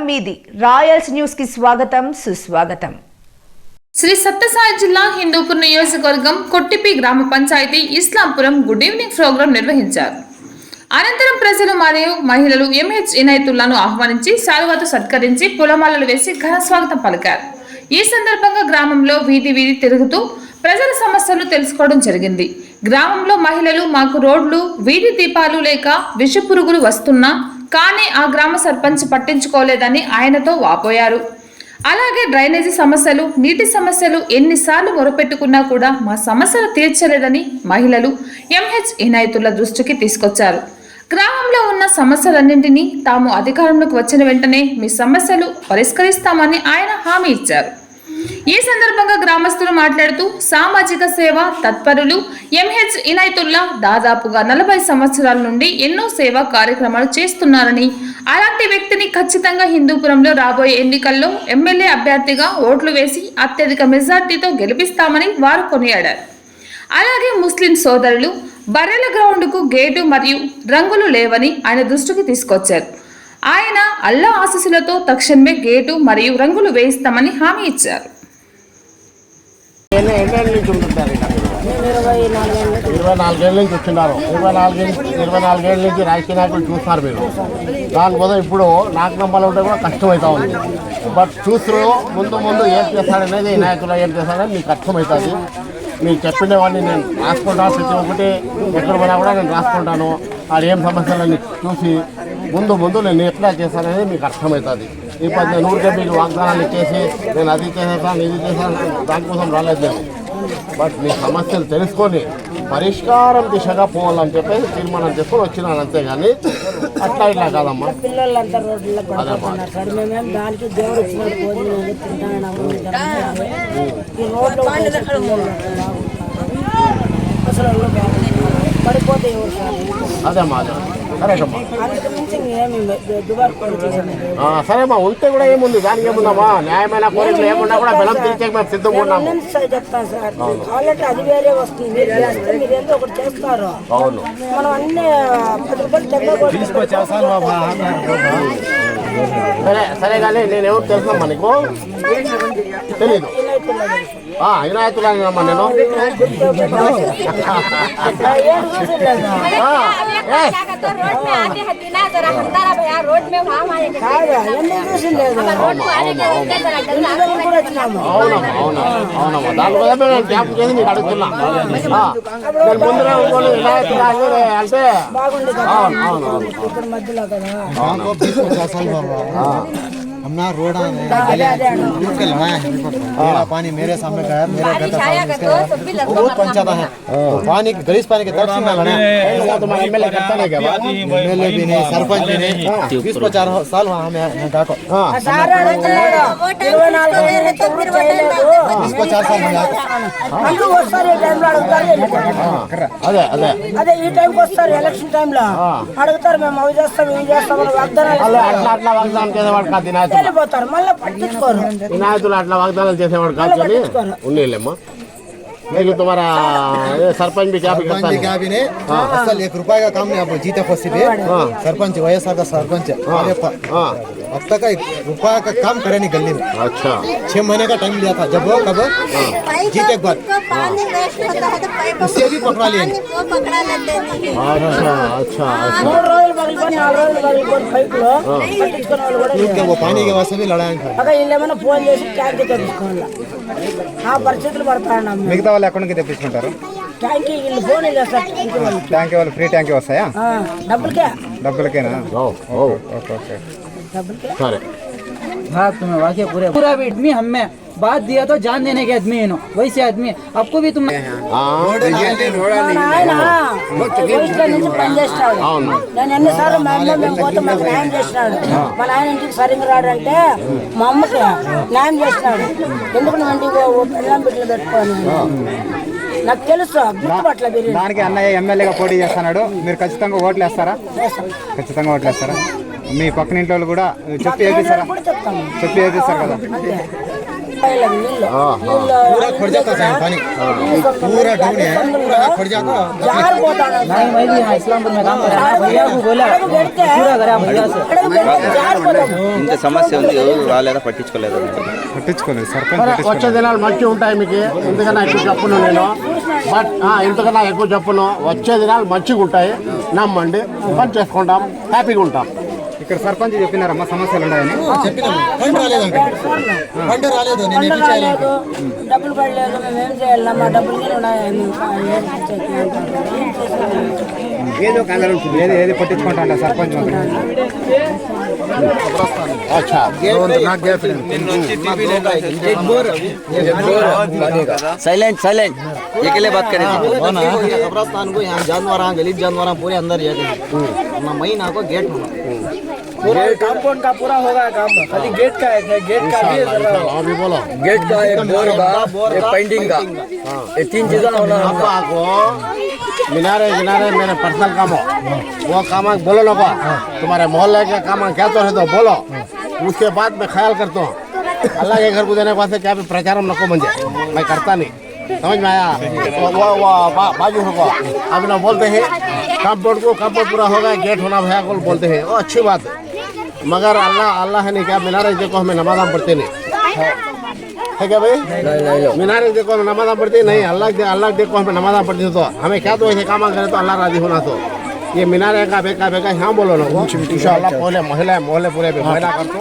మీది Royals news కి స్వాగతం సుస్వాగతం. శ్రీ సత్యసాయి జిల్లా హిందూపూర్ నియోజకవర్గం కొట్టిపి గ్రామ పంచాయతీ ఇస్లాంపురం గుడ్ ఈవినింగ్ ప్రోగ్రాం నిర్వహించారు. అనంతరం ప్రజలు మరియు మహిళలు ఎంహెచ్ ఇనాయతుల్లాను ఆహ్వానించి శాలువాతో సత్కరించి పూలమాలలు వేసి ఘన స్వాగతం పలికారు. ఈ సందర్భంగా గ్రామంలో వీధి వీధి తిరుగుతూ ప్రజల సమస్యలు తెలుసుకోవడం జరిగింది. గ్రామంలో మహిళలు మాకు రోడ్లు వీధి దీపాలు లేక విషపురుగులు వస్తున్నా కానీ ఆ గ్రామ సర్పంచ్ పట్టించుకోలేదని ఆయనతో వాపోయారు. అలాగే డ్రైనేజీ సమస్యలు, నీటి సమస్యలు ఎన్నిసార్లు మొరపెట్టుకున్నా కూడా మా సమస్యలు తీర్చలేదని మహిళలు ఎంహెచ్ ఇనాయతుల్లా దృష్టికి తీసుకొచ్చారు. గ్రామంలో ఉన్న సమస్యలన్నింటినీ తాము అధికారంలోకి వచ్చిన వెంటనే మీ సమస్యలు పరిష్కరిస్తామని ఆయన హామీ ఇచ్చారు. ఈ సందర్భంగా గ్రామస్తులు మాట్లాడుతూ సామాజిక సేవ తత్పరులు ఎంహెచ్ ఇనాయతుల్లా దాదాపుగా 40 సంవత్సరాల నుండి ఎన్నో సేవా కార్యక్రమాలు చేస్తున్నారని, అలాంటి వ్యక్తిని ఖచ్చితంగా హిందూపురంలో రాబోయే ఎన్నికల్లో ఎమ్మెల్యే అభ్యర్థిగా ఓట్లు వేసి అత్యధిక మెజార్టీతో గెలిపిస్తామని వారు కొనియాడారు. అలాగే ముస్లిం సోదరులు బర్రెల గ్రౌండ్కు గేటు మరియు రంగులు లేవని ఆయన దృష్టికి తీసుకొచ్చారు. ఆయన అల్లా ఆశీస్సులతో తక్షణమే గేటు మరియు రంగులు వేయిస్తామని హామీ ఇచ్చారు. 24 ఏళ్ళ నుంచి వచ్చినారు. 24 ఏళ్ళ నుంచి రాజకీయ నాయకులు చూస్తున్నారు మీరు. దానికోసం ఇప్పుడు నాకు నంబర్లు ఉంటే కూడా కష్టమవుతా ఉంది. బట్ చూస్తూ ముందు ఏం చేస్తాడనేది నాయకులు ఏం చేస్తాడని మీకు అర్థమవుతుంది. మీకు చెప్పినవన్నీ నేను రాసుకుంటాను. ప్రతి ఒక్కటి ఎక్కడ పోయినా కూడా నేను రాసుకుంటాను. అది ఏం సమస్యలని చూసి ముందు నేను ఎట్లా చేస్తాననేది మీకు అర్థమవుతుంది. ఇప్పుడు నేను ఊరికే మీకు వాగ్దానాలు ఇచ్చేసి నేను అది చేసేసాను ఇది చేశాను దానికోసం రాలేదు నేను. బట్ మీ సమస్యలు తెలుసుకొని పరిష్కారం దిశగా పోవాలని చెప్పేసి తీర్మానం చేసుకొని వచ్చినాను, అంతేగాని అట్లా ఇట్లా కాదమ్మా. పిల్లలంతా రోడ్లలో పడుతున్నారు సార్. మేమేం దానికి దేవుడు ఇచ్చినట్టు భోజనం తింటాము. ఈ రోడ్లు అసలు పడిపోతే అదేమ్మా సరేమ్మా. సరేమ్మా ఉంటే కూడా ఏముంది, దానికి ఏముందమ్మా. న్యాయమైన కోరికలు ఏమున్నా కూడా బెలం తీర్చే మేము సిద్ధంగా ఉన్నాము. చెప్తాను సార్, కావాలంటే అది వేరే వస్తుంది. మీరు ఏదో ఒకటి చేస్తారు. అవును, మనం అన్ని 10 రూపాయలు సరే కానీ నేనేమో తెలుసమ్మా నీకు తెలీదు. ఇనాయతులమ్మా నేను. అవునమ్మా దానికోసం నేను జ్ఞాపకం చేసి మీకు అడుగుతున్నా. నేను ముందుగా ఇనాయతులు అంటే हमना रोड उसके लड़ाया है। मेरा पानी मेरे सामने गया, मेरे घर तक बहुत पंचायत है। पानी गलीस पानी के तरफ से लड़ाया। एमएलए भी नहीं, सरपंच भी नहीं। 20-50 साल वहाँ हमें डाको 20-50 साल అదే ఈ టైంకి వస్తారు. ఎలక్షన్ టైంలో అడుగుతారు, మేము అవి చేస్తాం ఏం చేస్తాం వాగ్దానాలు వెళ్ళిపోతారు. మళ్ళీ పట్టించుకోరు. వినాయకులు అట్లా వాగ్దానాలు చేసేవాడు కాదు కానీ ఉండేలేమ్మా. लेकिन तुम्हारा सरपंच भी क्या भी नहीं असल 1 रुपए का काम नहीं। आप जीते फंसी पे सरपंच वैसा का सरपंच अब तक 1 रुपए का काम करे नहीं गली में। अच्छा 6 महीने का टाइम लिया था। जब वो कब जीते के बाद उसे भी पकड़ा लिए। अच्छा वो पानी के वास्ते भी लड़ाया పరిస్థితులు పడతాను. మిగతా వాళ్ళు ఎక్కడి నుంచి తెప్పించుకుంటారు? ట్యాంకీ వీళ్ళు ఫోన్ చేస్తారు. ట్యాంకీ వాళ్ళు ఫ్రీ ట్యాంకీ వస్తాయా? డబ్బులకేనా? ఓకే సరే. हाँ तुम्हें वाकई पूरा आदमी हमें बात दिया तो जान देने के आदमी है नो वैसे आदमी आपको भी तुम పనిచేస్తాడు. నేను ఎన్నిసార్లు మా అమ్మ మేము పోతే మాకు న్యాయం చేసినాడు. మా నాయన ఇంటికి సరిగ్గా రాడంటే మా అమ్మకి న్యాయం చేసినాడు. ఎందుకు నువ్వు ఇంటికి పిల్లం బిడ్డలు పెట్టుకోని నాకు తెలుసు. గుర్తుపట్ల దానికి అన్నయ్య ఎమ్మెల్యేగా పోటీ చేస్తున్నాడు. మీరు ఖచ్చితంగా ఓట్లు వేస్తారా? ఖచ్చితంగా ఓట్లు వేస్తారా? మీ పక్కన ఇంట్లో కూడా చెప్పి వేపిస్తారా? చెప్పి వేపిస్తారు కదా. पूरा खड़ जाता है पानी पूरा डूब है पूरा खड़ जाता नहीं मैं भी यहाँ इस्लामपुर में काम कर रहा हूँ भैया को बोला पूरा करा भैया से ఇంత సమస్య ఉంది ఎవరు రాలేదా పట్టించుకోలేదు వచ్చే దినాలు మంచిగా ఉంటాయి మీకు. ఇంతకన్నా ఎక్కువ చెప్పను నేను, బట్ ఇంతకన్నా ఎక్కువ చెప్పను. వచ్చే దినాలు మంచిగా ఉంటాయి, నమ్మండి. పని చేసుకుంటాం, హ్యాపీగా ఉంటాం. ఇక్కడ సర్పంచ్ చెప్పినారమ్మా సమస్యలు ఉన్నాయని. చెప్పినాము ఫండ్ రాలేదంటే ఫండ్ రాలేదు నేను ఎట్లా చేయాలి డబ్బులు పడలేదు మేము ఏం చేయాలి మా డబ్బులు ఏదో కలర్ ఉంటుంది ఏది పట్టించుకుంటా సర్పంచ్ अच्छा సైలెంట్ సైలెంట్ ఎకలే బాత్ కరే कब्रस्तान को यहाँ जानवर गलीब जानवर पूरे अंदर जाते महीना को गेट पूरा कंपाउंड का पूरा होगा काम खाली गेट का है गेट का भी अभी बोलो. गेट का एक डोर का एक पेंटिंग का ये तीन चीजें होना अब्बा को मीनारे गिनारे मेरे पर्सनल काम हो, वो काम बोलो ना को. तुम्हारे मोहल्ले के काम क्या तो है तो बोलो, उसके बाद मैं ख्याल करता हूँ. अल्लाह के घर को देने के बाद से क्या भी प्रचार नको बन जाए, मैं करता नहीं. समझ में आया? वो बाजू को अभी ना बोलते हैं कंपाउंड को कंपाउंड पूरा होगा, गेट होना भैया को बोलते हैं, वो अच्छी बात है. मगर अल्लाह है नहीं क्या मीनारे देखो हमें नमाज पढ़ते नहीं है क्या भाई? मीनारे देखो नमाज पढ़ते नहीं, अल्लाह देखो हमें नमाज पढ़ते तो हमें क्या तो ऐसे काम करे तो अल्लाह राजी होना. तो ये मीनारे का बेका यहाँ बोलो ना वो इंशाअल्लाह पहले मोहल्ले पूरे बेना कर दो.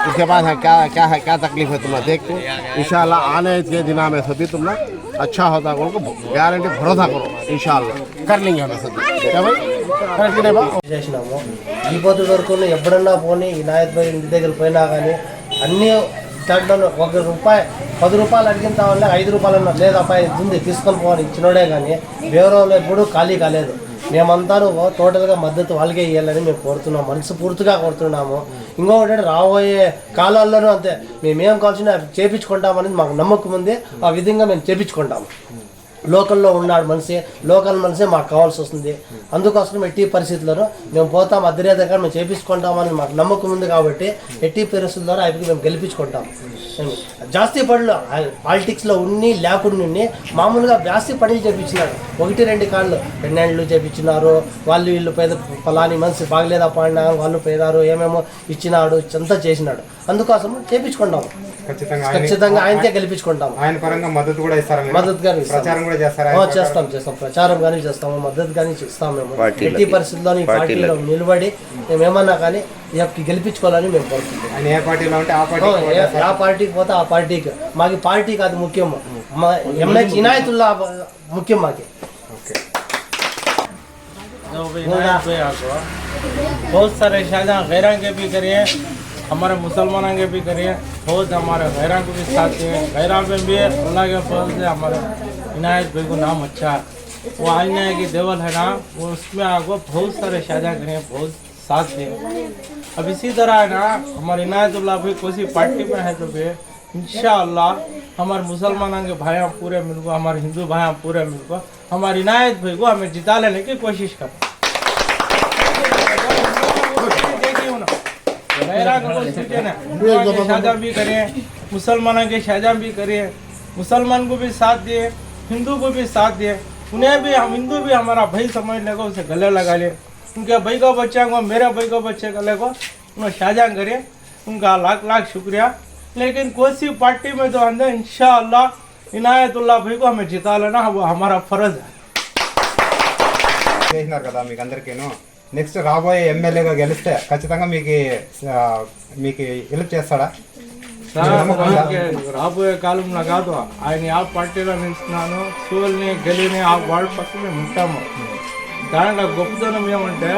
उसके बाद क्या तकलीफ है तुम्हें देख के इंशाअल्लाह आने के दिन में सभी तुम ना अच्छा होता है उनको ग्यारंटी भरोसा करो. इंशाअल्लाह कर लेंगे हमें सभी. क्या भाई करेक्ट नहीं बा? చేసినాము ఈ పొద్దు వరకు ఎప్పుడన్నా పోనీ ఈ నాయత్ భాయ్ ఇంటి దగ్గర పోయినా కానీ అన్ని దాంట్లో ₹1 ₹10 అడిగిన తావల్లే ₹5 లేదప్పా ఇది ఉంది తీసుకొని పోని ఇచ్చినోడే కానీ వేరే ఎప్పుడు ఖాళీ కాలేదు. మేమంతా టోటల్గా మద్దతు వాళ్ళకే ఇవ్వాలని మేము కోరుతున్నాం, మనసు పూర్తిగా కోరుతున్నాము. ఇంకొకటి రాబోయే కాలాల్లోనూ అంతే మేమేం కావాల్సిన చేపించుకుంటామనేది మాకు నమ్మకం ఉంది. ఆ విధంగా మేము చేపించుకుంటాము. లోకల్లో ఉన్నాడు మనిషి, లోకల్ మనిషి మాకు కావాల్సి వస్తుంది. అందుకోసం ఎట్టి పరిస్థితుల్లో మేము పోతాం అద్దె దగ్గర మేము చేపించుకుంటామని మాకు నమ్మకం ఉంది. కాబట్టి ఎట్టి పరిస్థితుల్లో అవి మేము గెలిపించుకుంటాం. జాస్తి పనులు పాలిటిక్స్లో ఉన్ని లేకుండా మామూలుగా జాస్తి పనులు చేపించినాడు. 1-2 కాళ్ళు పెన్నెండ్లు చేపించినారు. వాళ్ళు వీళ్ళు పేద ఫలాని మనిషి బాగలేదా పాడినా వాళ్ళు పేదారు ఏమేమో ఇచ్చినాడు, అంతా చేసినాడు. అందుకోసం చేపించుకుంటాము. ఖచ్చితంగా ఆయనకే గెలిపించుకుంటాం. ఆయన పరంగా మద్దతు కూడా ఇస్తారు, మద్దతు కానీ ప్రచారం కూడా చేస్తారు. చేస్తాం ప్రచారం కానీ చేస్తాము, మద్దతు కానీ ఇస్తాం. మేము ఎట్టి పరిస్థితుల్లో ఈ పార్టీలో నిలబడి మేమేమన్నా కానీ గెలిపించుకోవాలని మేము కోరుకుంటాం. ఆయన ఏ పార్టీలో ఉంటే ఆ పార్టీకి పోతే ఆ పార్టీకి మాకు పార్టీ కాదు ముఖ్యం, మా ఎంఎస్ ఇనాయతుల్లా ముఖ్యం మాకి. बहुत सारे शायद गैरां के भी करिए, हमारे मुसलमानों के भी करिए, बहुत हमारे गैरां को भी साथ दिए. गैरां में भी अल्लाह के फजल से हमारे इनायत भाई को नाम अच्छा है. वो आईना की देवल है ना, वो उसमें आपको बहुत सारे शायदा करिए, बहुत साथ दिए. अब इसी तरह है ना हमारे इनायतुल्लाह भाई कोई पार्टी में है तो भी इंशाअल्लाह हमारे मुसलमानों के भाई पूरे मिलको, हमारे हिंदू भाई पूरे मिलको हमारे इनायत भाई को हमें जिता लेने की कोशिश करें. शाहजहां भी करें, मुसलमानों के शाहजहां भी करें, मुसलमान को भी साथ दिए, हिंदू को भी साथ दिए. उन्हें भी हम हिंदू भी हमारा भाई समझ लेगा, उसे गले लगा ले. उनके भाई का बच्चा को मेरे भाई का बच्चे गले को उन्हें शाहजहां करे, उनका लाख लाख शुक्रिया. लेकिन कोई सी पार्टी में तो अंदर इंशाअल्लाह इनायतुल्लाह भाई को हमें जिता लेना वो हमारा फर्ज है. చేసినారు కదా మీకు అందరికీను. నెక్స్ట్ రాబోయే ఎమ్మెల్యేగా గెలిస్తే ఖచ్చితంగా మీకు హెల్ప్ చేస్తాడా? రాబోయే కాలంలో కాదు, ఆయన ఆ పార్టీలో నిలుస్తున్నాను, సూల్ని గెలిని ఆ వార్డు పక్కనే ఉంటాము. దాంట్లో గొప్పతనం ఏమంటే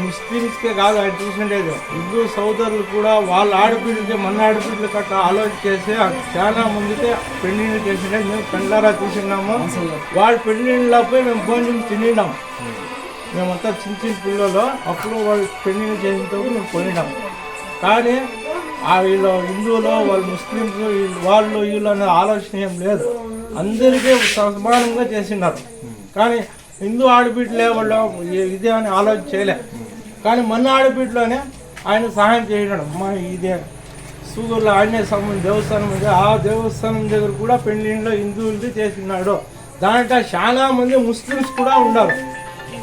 ముస్లిమ్స్కే కాదు ఆయన చూసిండేది, హిందూ సోదరులు కూడా వాళ్ళ ఆడపిల్లలకి మన ఆడపిల్లలు కట్ట ఆలోచన చేసి చాలా మందికి పెళ్లిళ్ళు చేసిండే మేము పెళ్ళారా చూసినాము. వాళ్ళ పెళ్లిళ్ళలో పోయి మేము భోజనం తినినాం. మేమంతా చిన్న పిల్లలు అప్పుడు వాళ్ళు పెళ్లిళ్ళు చేసినప్పుడు మేము పోయినాం. కానీ వీళ్ళు హిందువులు వాళ్ళు ముస్లిమ్స్ వాళ్ళు వీళ్ళు అనే ఆలోచన ఏం లేదు, అందరికీ సమానంగా చేసినారు. కానీ హిందూ ఆడబిడ్డలే వాళ్ళు ఇదే అని ఆలోచన చేయలే. కానీ మన ఆడబిడ్డలోనే ఆయన సహాయం చేయడం, అమ్మా ఇదే సూగూరులో ఆంజనేయ స్వామి దేవస్థానం ఉంది, ఆ దేవస్థానం దగ్గర కూడా పెళ్లిలో హిందువులది చేసినాడు. దాంట్లో చాలా మంది ముస్లిమ్స్ కూడా ఉన్నారు.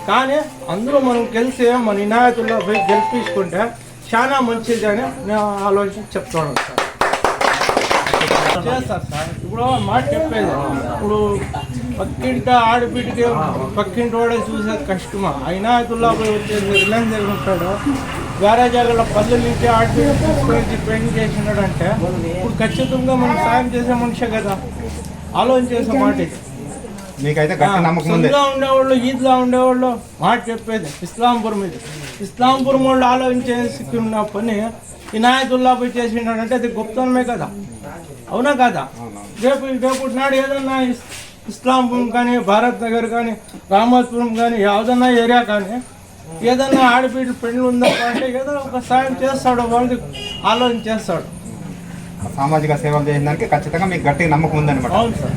కానీ అందరూ మనం గెలిచి మన వినాయకుల్లో పోయి గెలిపించుకుంటే చాలా మంచిది అని నేను ఆలోచన చెప్తున్నాను సార్. చేస్తారు సార్. ఇప్పుడు మాట చెప్పేది, ఇప్పుడు పక్కింటి ఆడబిడ్డకి పక్కింటి వాడే చూసేది కష్టమా. వినాయకుల్లో పోయి వచ్చేది రిలయన్స్ దగ్గర ఉంటాడు, వేరే జాగాలో పల్లెల నుంచి ఆడబిడ్డ తీసుకొని పెళ్లి చేసినాడు అంటే ఇప్పుడు ఖచ్చితంగా మనం సాయం చేసే మనిషే కదా, ఆలోచన చేసే మాట ఇది. మీకైతే గట్టి నమ్మకం ఉంది. ఉండేవాళ్ళు ఈద్లా ఉండేవాళ్ళు మాట చెప్పేది ఇస్లాంపురం ఇది. ఇస్లాంపురం వాళ్ళు ఆలోచించేసుకున్న పని వినాయకుల్లా పోయి చేసినాడంటే అది గొప్పతనమే కదా, అవునా కదా. రేపు నాడు ఏదన్నా ఇస్లాంపురం కానీ, భారత్ నగర్ కానీ, రామోత్పురం కానీ, ఏదన్నా ఏరియా కానీ ఏదన్నా ఆడబిడ్డ పెళ్ళి ఉందా అంటే ఏదో ఒక సాయం చేస్తాడు, వాళ్ళకి ఆలోచన చేస్తాడు. సామాజిక సేవలు చేసిన దానికి ఖచ్చితంగా మీకు గట్టి నమ్మకం ఉందన్నమాట. అవును సార్.